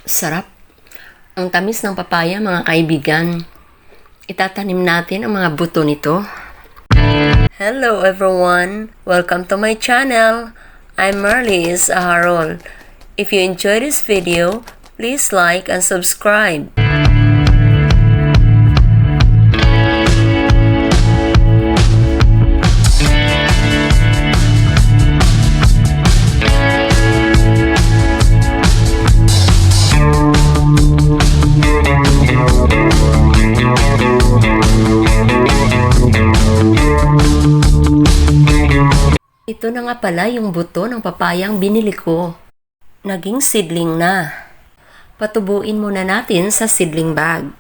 Sarap. Ang tamis ng papaya, mga kaibigan. Itatanim natin ang mga buto nito. Hello everyone! Welcome to my channel. I'm Marlies Aharol. If you enjoyed this video, please like and subscribe. Ito na nga pala yung buto ng papayang binili ko. Naging seedling na. Patubuin muna natin sa seedling bag.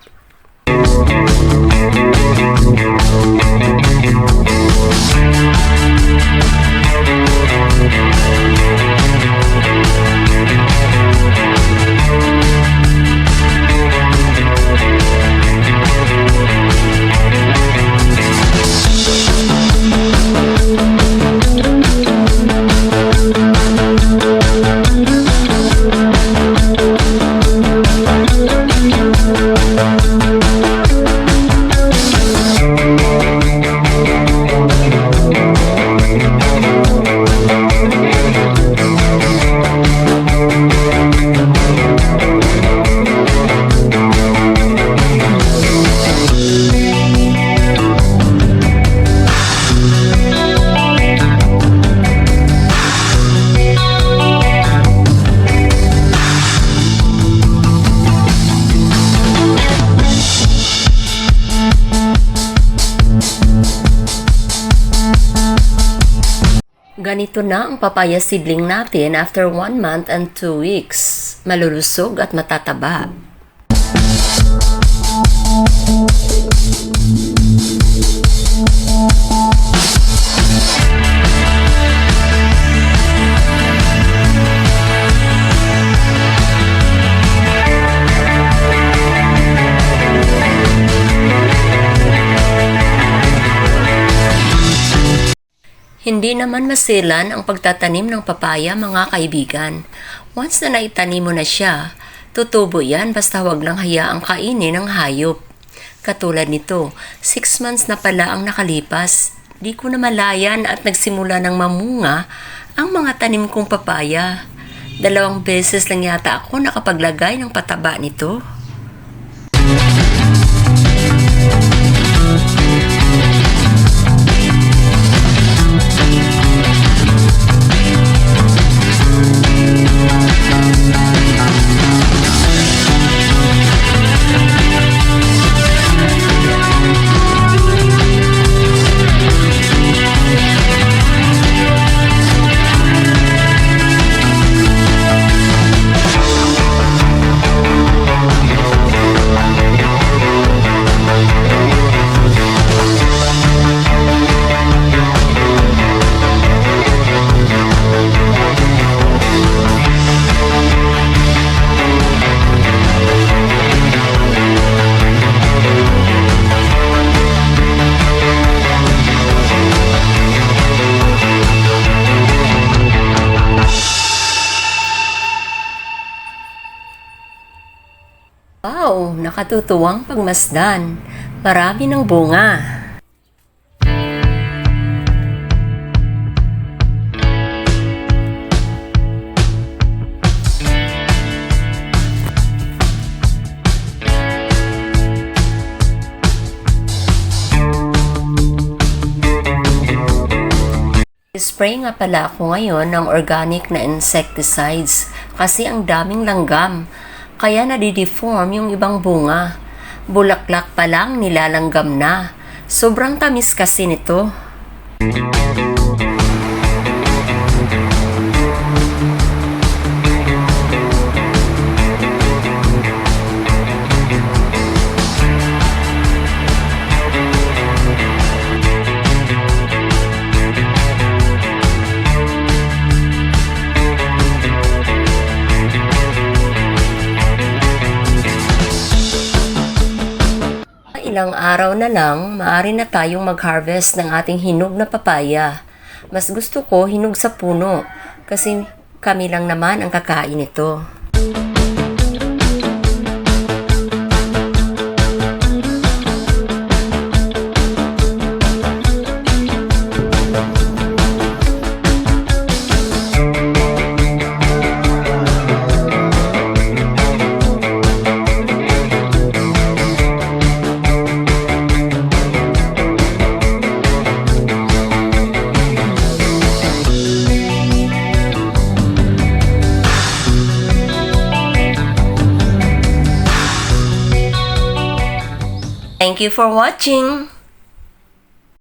Ganito na ang papaya seedling natin after 1 month and 2 weeks. Malulusog at matataba. Hindi naman masilan ang pagtatanim ng papaya, mga kaibigan. Once na naitanim mo na siya, tutubo yan basta huwag lang hayaang kainin ng hayop. Katulad nito, 6 months na pala ang nakalipas. Di ko na malayan at nagsimula ng mamunga ang mga tanim kong papaya. 2 beses lang yata ako nakapaglagay ng pataba nito. Wow! Nakatutuwang pagmasdan. Marami ng bunga. Spray nga pala ako ngayon ng organic na insecticides kasi ang daming langgam. Kaya nadideform yung ibang bunga. Bulaklak pa lang nilalanggam na. Sobrang tamis kasi nito. Ilang araw na lang, maaari na tayong mag-harvest ng ating hinog na papaya. Mas gusto ko hinog sa puno kasi kami lang naman ang kakain nito. Thank you for watching!